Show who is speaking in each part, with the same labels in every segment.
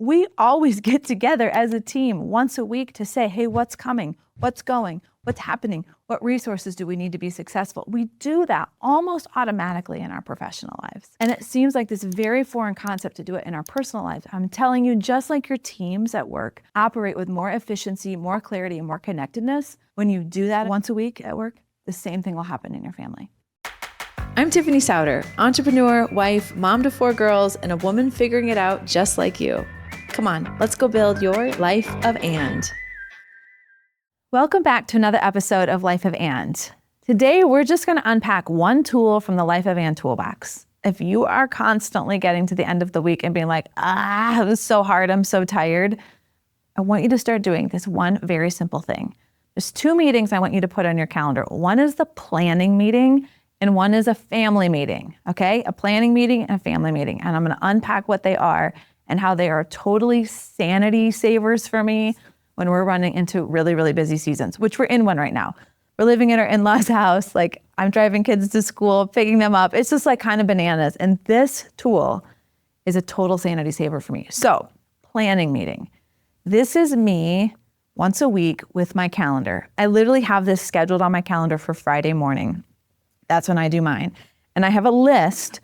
Speaker 1: we always get together as a team once a week to say, hey, what's coming? What's going? What's happening? What resources do we need to be successful? We do that almost automatically in our professional lives. And it seems like this very foreign concept to do it in our personal lives. I'm telling you, just like your teams at work operate with more efficiency, more clarity, and more connectedness, when you do that once a week at work, the same thing will happen in your family. I'm Tiffany Sauder, entrepreneur, wife, mom to 4 girls, and a woman figuring it out just like you. Come on, let's go build your life of and. Welcome back to another episode of Life of And. Today, we're just going to unpack one tool from the Life of And toolbox. If you are constantly getting to the end of the week and being like, it was so hard, I'm so tired, I want you to start doing this one very simple thing. There's 2 meetings I want you to put on your calendar. One is the planning meeting, and one is a family meeting, okay? A planning meeting and a family meeting. And I'm going to unpack what they are and how they are totally sanity savers for me when we're running into really, really busy seasons, which we're in one right now. We're living in our in-laws' house. Like, I'm driving kids to school, picking them up. It's just like kind of bananas. And this tool is a total sanity saver for me. So, planning meeting. This is me once a week with my calendar. I literally have this scheduled on my calendar for Friday morning. That's when I do mine. And I have a list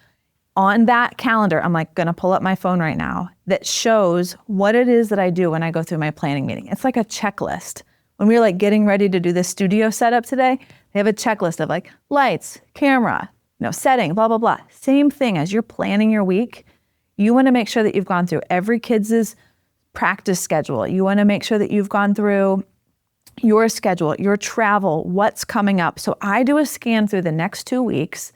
Speaker 1: on that calendar. I'm like gonna pull up my phone right now that shows what it is that I do when I go through my planning meeting. It's like a checklist. When we were like getting ready to do this studio setup today, they have a checklist of like lights, camera, setting, blah, blah, blah. Same thing as you're planning your week. You wanna make sure that you've gone through every kid's practice schedule. You wanna make sure that you've gone through your schedule, your travel, what's coming up. So I do a scan through the next 2 weeks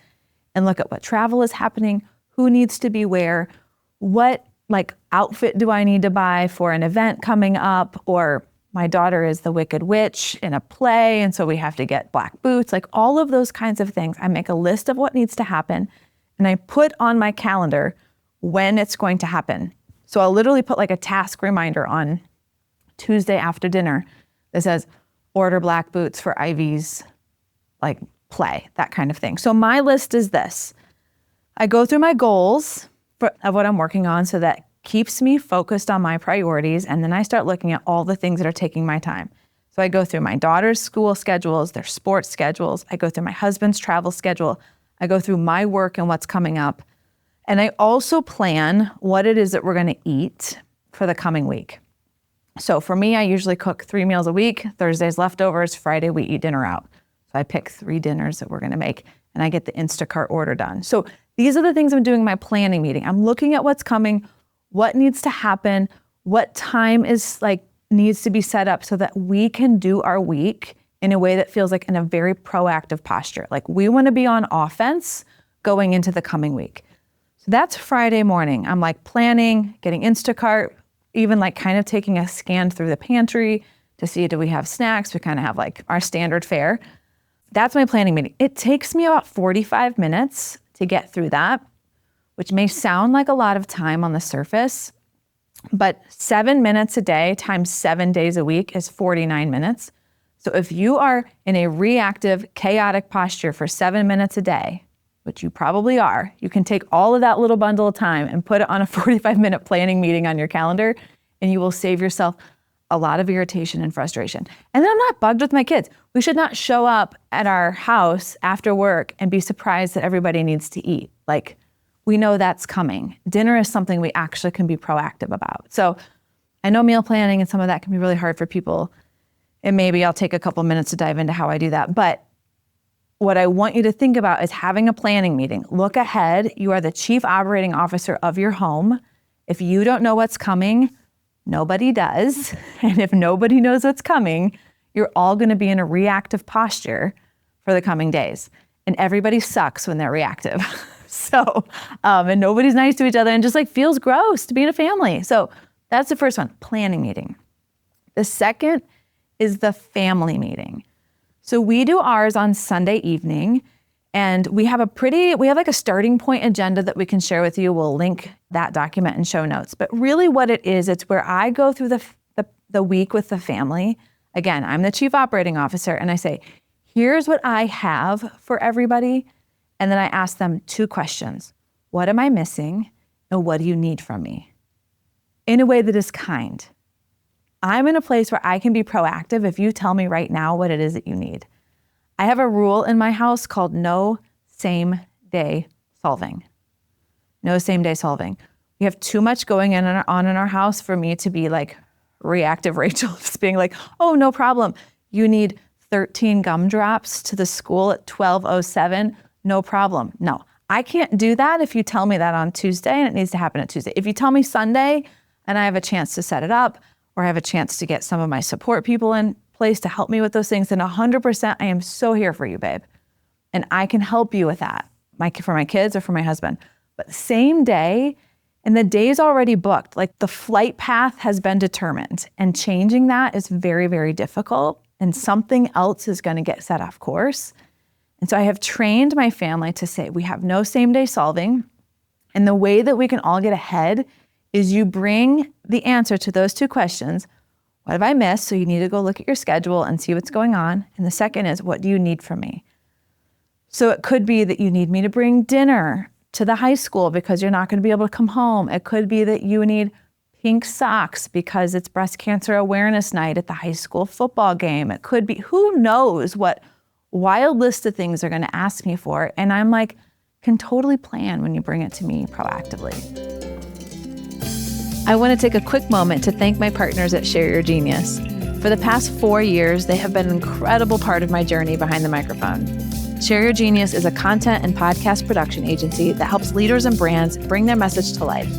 Speaker 1: and look at what travel is happening, who needs to be where, what like outfit do I need to buy for an event coming up, or my daughter is the Wicked Witch in a play, and so we have to get black boots, like all of those kinds of things. I make a list of what needs to happen, and I put on my calendar when it's going to happen. So I'll literally put like a task reminder on Tuesday after dinner that says, order black boots for Ivy's like play, that kind of thing. So my list is this. I go through my goals of what I'm working on, so that keeps me focused on my priorities. And then I start looking at all the things that are taking my time. So I go through my daughter's school schedules, their sports schedules. I go through my husband's travel schedule. I go through my work and what's coming up. And I also plan what it is that we're going to eat for the coming week. So for me, I usually cook 3 meals a week. Thursday's leftovers. Friday, we eat dinner out. So I pick 3 dinners that we're going to make, and I get the Instacart order done. So these are the things I'm doing in my planning meeting. I'm looking at what's coming, what needs to happen, what time is like needs to be set up so that we can do our week in a way that feels like in a very proactive posture. Like we want to be on offense going into the coming week. So that's Friday morning. I'm like planning, getting Instacart, even like kind of taking a scan through the pantry to see, do we have snacks? We kind of have like our standard fare. That's my planning meeting. It takes me about 45 minutes to get through that, which may sound like a lot of time on the surface, but 7 minutes a day times 7 days a week is 49 minutes. So if you are in a reactive, chaotic posture for 7 minutes a day, which you probably are, you can take all of that little bundle of time and put it on a 45-minute planning meeting on your calendar, and you will save yourself a lot of irritation and frustration. And then I'm not bugged with my kids. We should not show up at our house after work and be surprised that everybody needs to eat. Like, we know that's coming. Dinner is something we actually can be proactive about. So I know meal planning and some of that can be really hard for people, and maybe I'll take a couple minutes to dive into how I do that. But what I want you to think about is having a planning meeting. Look ahead. You are the chief operating officer of your home. If you don't know what's coming, nobody does. And if nobody knows what's coming, you're all going to be in a reactive posture for the coming days. And everybody sucks when they're reactive. And nobody's nice to each other and just like feels gross to be in a family. So that's the first one, planning meeting. The second is the family meeting. So we do ours on Sunday evening, and we have like a starting point agenda that we can share with you. We'll link that document in show notes. But really what it is, it's where I go through the week with the family. Again, I'm the chief operating officer, and I say, here's what I have for everybody. And then I ask them 2 questions. What am I missing? And what do you need from me? in a way that is kind. I'm in a place where I can be proactive if you tell me right now what it is that you need. I have a rule in my house called no same day solving. No same day solving. We have too much going on in our house for me to be like reactive Rachel, just being like, oh, no problem. You need 13 gumdrops to the school at 12:07. No problem. No, I can't do that if you tell me that on Tuesday and it needs to happen at Tuesday. If you tell me Sunday and I have a chance to set it up or I have a chance to get some of my support people in place to help me with those things, then 100% I am so here for you, babe. And I can help you with that, for my kids or for my husband. But same day, and the day's already booked, like the flight path has been determined, and changing that is very, very difficult, and something else is going to get set off course. And so I have trained my family to say, we have no same day solving. And the way that we can all get ahead is you bring the answer to those two questions. What have I missed? So you need to go look at your schedule and see what's going on. And the second is, what do you need from me? So it could be that you need me to bring dinner to the high school because you're not going to be able to come home. It could be that you need pink socks because it's breast cancer awareness night at the high school football game. It could be, who knows what wild list of things they're going to ask me for. And I'm like, can totally plan when you bring it to me proactively. I want to take a quick moment to thank my partners at Share Your Genius. For the past 4 years, they have been an incredible part of my journey behind the microphone. Share Your Genius is a content and podcast production agency that helps leaders and brands bring their message to life.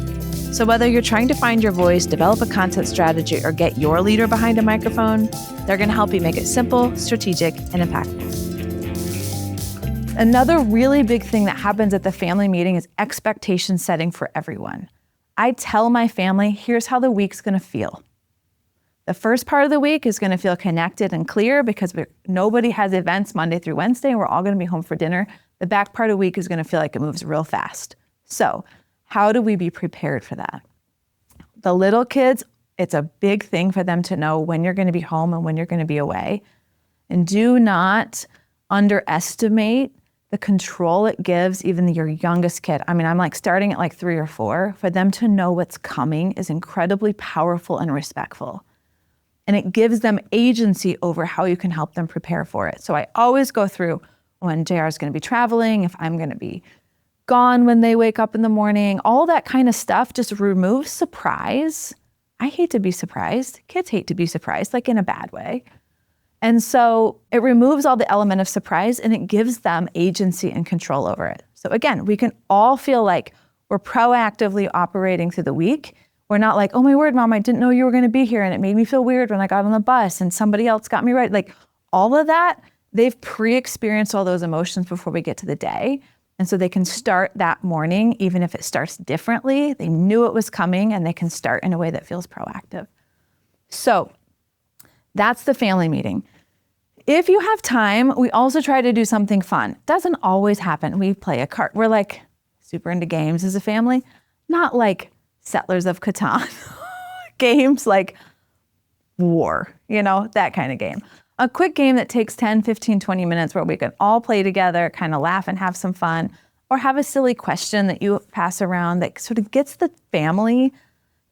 Speaker 1: So whether you're trying to find your voice, develop a content strategy, or get your leader behind a microphone, they're going to help you make it simple, strategic, and impactful. Another really big thing that happens at the family meeting is expectation setting for everyone. I tell my family, here's how the week's going to feel. The first part of the week is going to feel connected and clear because nobody has events Monday through Wednesday, and we're all going to be home for dinner. The back part of the week is going to feel like it moves real fast. So how do we be prepared for that? The little kids, it's a big thing for them to know when you're going to be home and when you're going to be away. And do not underestimate the control it gives even your youngest kid. I mean, I'm like starting at like 3 or 4. For them to know what's coming is incredibly powerful and respectful. And it gives them agency over how you can help them prepare for it. So I always go through when JR is going to be traveling, if I'm going to be gone when they wake up in the morning, all that kind of stuff just removes surprise. I hate to be surprised. Kids hate to be surprised, like in a bad way. And so it removes all the element of surprise and it gives them agency and control over it. So again, we can all feel like we're proactively operating through the week. We're not like, oh my word, Mom, I didn't know you were going to be here. And it made me feel weird when I got on the bus and somebody else got me right. Like all of that, they've pre-experienced all those emotions before we get to the day. And so they can start that morning, even if it starts differently. They knew it was coming and they can start in a way that feels proactive. So that's the family meeting. If you have time, we also try to do something fun. Doesn't always happen. We play a card. We're like super into games as a family, not like Settlers of Catan games like War, that kind of game. A quick game that takes 10, 15, 20 minutes where we can all play together, kind of laugh and have some fun, or have a silly question that you pass around that sort of gets the family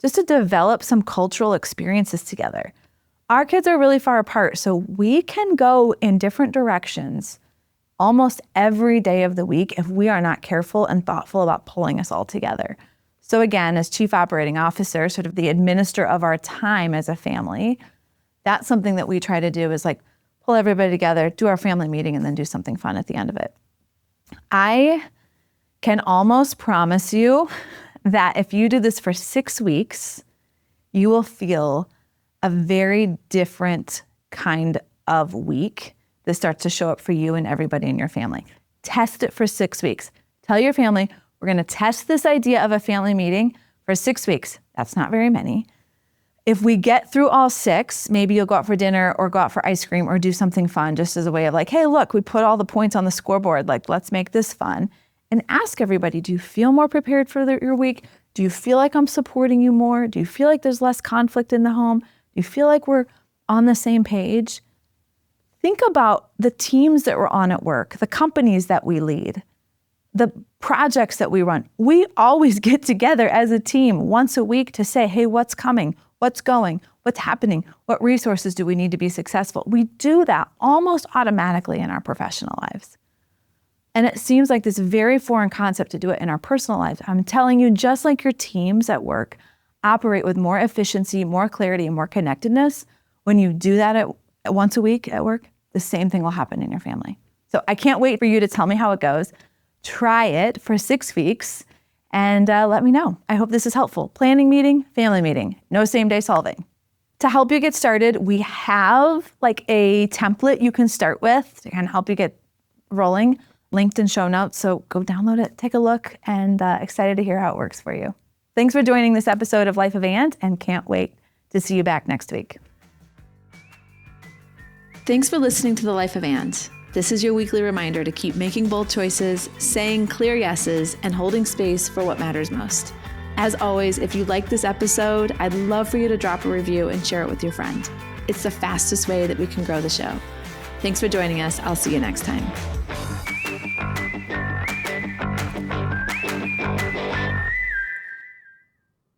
Speaker 1: just to develop some cultural experiences together. Our kids are really far apart, so we can go in different directions almost every day of the week if we are not careful and thoughtful about pulling us all together. So again, as Chief Operating Officer, sort of the administrator of our time as a family, that's something that we try to do is like pull everybody together, do our family meeting, and then do something fun at the end of it. I can almost promise you that if you do this for 6 weeks, you will feel a very different kind of week that starts to show up for you and everybody in your family. Test it for 6 weeks. Tell your family, we're going to test this idea of a family meeting for 6 weeks. That's not very many. If we get through all 6, maybe you'll go out for dinner or go out for ice cream or do something fun just as a way of like, hey, look, we put all the points on the scoreboard. Like, let's make this fun. And ask everybody, do you feel more prepared for your week? Do you feel like I'm supporting you more? Do you feel like there's less conflict in the home? Do you feel like we're on the same page? Think about the teams that we're on at work, the companies that we lead. the projects that we run, we always get together as a team once a week to say, hey, what's coming? What's going? What's happening? What resources do we need to be successful? We do that almost automatically in our professional lives. And it seems like this very foreign concept to do it in our personal lives. I'm telling you, just like your teams at work operate with more efficiency, more clarity, and more connectedness, when you do that once a week at work, the same thing will happen in your family. So I can't wait for you to tell me how it goes. Try it for 6 weeks and let me know. I hope this is helpful. Planning meeting, family meeting, no same day solving. To help you get started, we have like a template you can start with to kind of help you get rolling, linked in show notes. So go download it, take a look, and excited to hear how it works for you. Thanks for joining this episode of Life of and can't wait to see you back next week.
Speaker 2: Thanks for listening to The Life of This is your weekly reminder to keep making bold choices, saying clear yeses, and holding space for what matters most. As always, if you like this episode, I'd love for you to drop a review and share it with your friend. It's the fastest way that we can grow the show. Thanks for joining us. I'll see you next time.